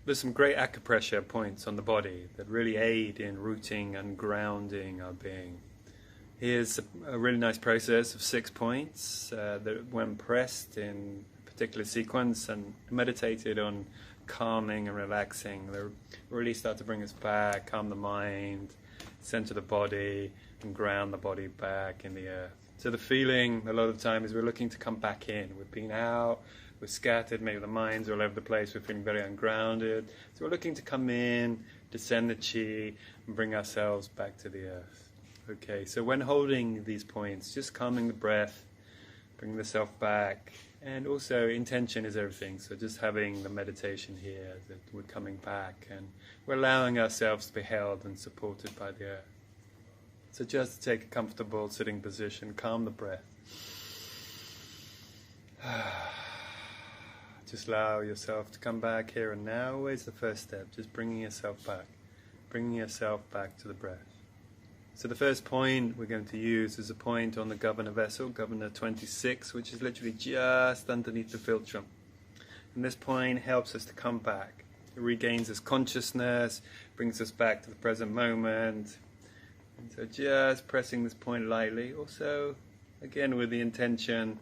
There's some great acupressure points on the body that really aid in rooting and grounding our being. Here's a really nice process of 6 points that, when pressed in a particular sequence and meditated on calming and relaxing, they really start to bring us back, calm the mind, center the body, and ground the body back in the earth. So the feeling a lot of the time is we're looking to come back in. We've been out, we're scattered, maybe the mind's all over the place, we're feeling very ungrounded. So we're looking to come in, descend the chi, and bring ourselves back to the earth. Okay, so when holding these points, just calming the breath, bringing the self back, and also intention is everything. So just having the meditation here, that we're coming back and we're allowing ourselves to be held and supported by the earth. So just take a comfortable sitting position, calm the breath. Just allow yourself to come back here and now. Always the first step, just bringing yourself back to the breath. So the first point we're going to use is a point on the governor vessel, governor 26, which is literally just underneath the philtrum. And this point helps us to come back. It regains us consciousness, brings us back to the present moment. And so just pressing this point lightly, also again with the intention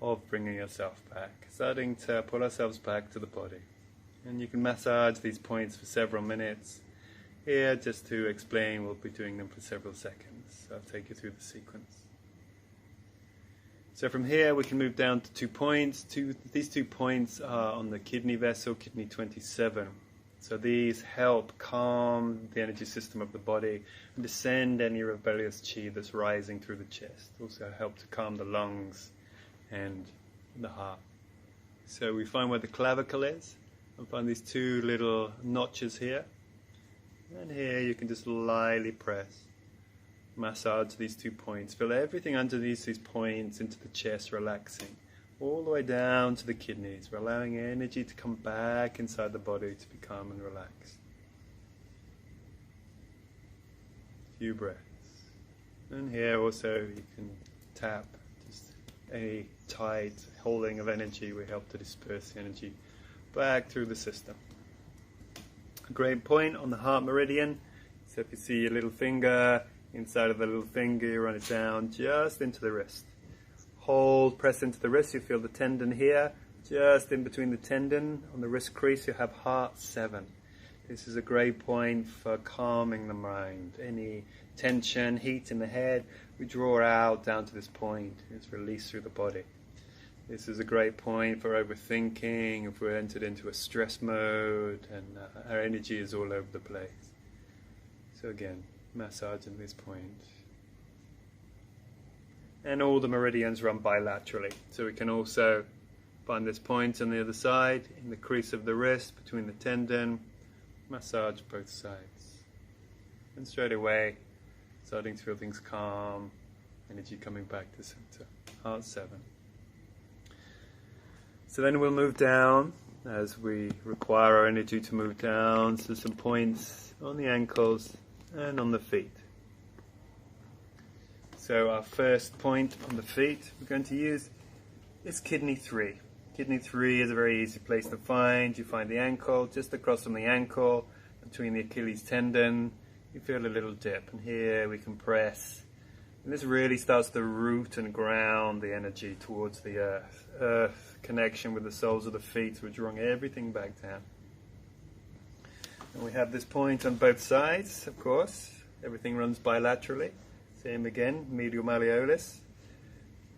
of bringing yourself back, starting to pull ourselves back to the body. And you can massage these points for several minutes. Here, just to explain, we'll be doing them for several seconds. So I'll take you through the sequence. So from here we can move down to 2 points. These 2 points are on the kidney vessel, kidney 27. So these help calm the energy system of the body and descend any rebellious chi that's rising through the chest. Also help to calm the lungs and the heart. So we find where the clavicle is, and find these 2 little notches here. And here you can just lightly press, massage these 2 points. Feel everything underneath these points into the chest, relaxing. All the way down to the kidneys. We're allowing energy to come back inside the body to be calm and relaxed. Few breaths. And here also you can tap. Just any tight holding of energy will help to disperse the energy back through the system. A great point on the heart meridian. So if you see your little finger, inside of the little finger, you run it down just into the wrist. Hold, press into the wrist, you feel the tendon here. Just in between the tendon, on the wrist crease, you have heart 7. This is a great point for calming the mind. Any tension, heat in the head, we draw out down to this point. It's released through the body. This is a great point for overthinking, if we're entered into a stress mode and our energy is all over the place. So again, massaging this point. And all the meridians run bilaterally. So we can also find this point on the other side, in the crease of the wrist, between the tendon, massage both sides. And straight away, starting to feel things calm, energy coming back to center. Heart 7. So then we'll move down as we require our energy to move down. So some points on the ankles and on the feet. So our first point on the feet we're going to use is kidney 3. Kidney 3 is a very easy place to find. You find the ankle, just across from the ankle, between the Achilles tendon. You feel a little dip, and here we can press. And this really starts to root and ground the energy towards the earth. Earth connection with the soles of the feet, we're drawing everything back down. And we have this point on both sides, of course. Everything runs bilaterally. Same again, medial malleolus.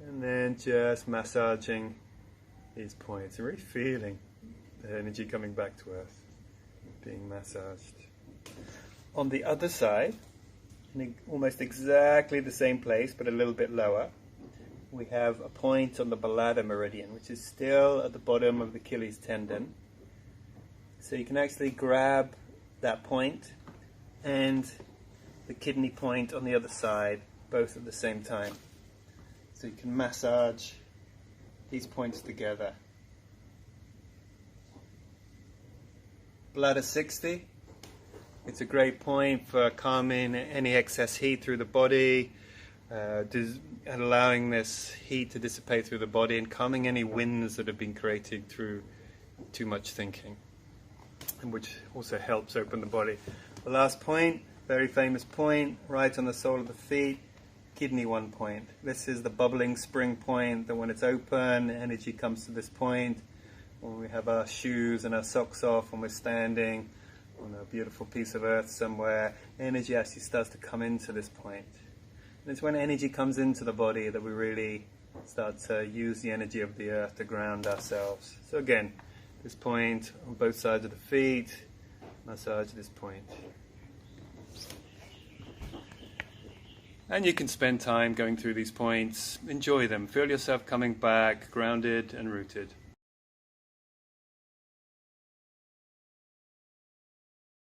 And then just massaging these points and really feeling the energy coming back to earth, being massaged. On the other side, in almost exactly the same place, but a little bit lower, we have a point on the bladder meridian, which is still at the bottom of the Achilles tendon. So you can actually grab that point and the kidney point on the other side, both at the same time. So you can massage these points together. Bladder 60, it's a great point for calming any excess heat through the body, allowing this heat to dissipate through the body and calming any winds that have been created through too much thinking. which also helps open the body. The last point, very famous point, right on the sole of the feet, kidney 1 point. This is the bubbling spring point, that when it's open, energy comes to this point. When we have our shoes and our socks off, when we're standing on a beautiful piece of earth somewhere, energy actually starts to come into this point. And it's when energy comes into the body that we really start to use the energy of the earth to ground ourselves. So again, this point on both sides of the feet, massage this point. And you can spend time going through these points, enjoy them, feel yourself coming back, grounded and rooted.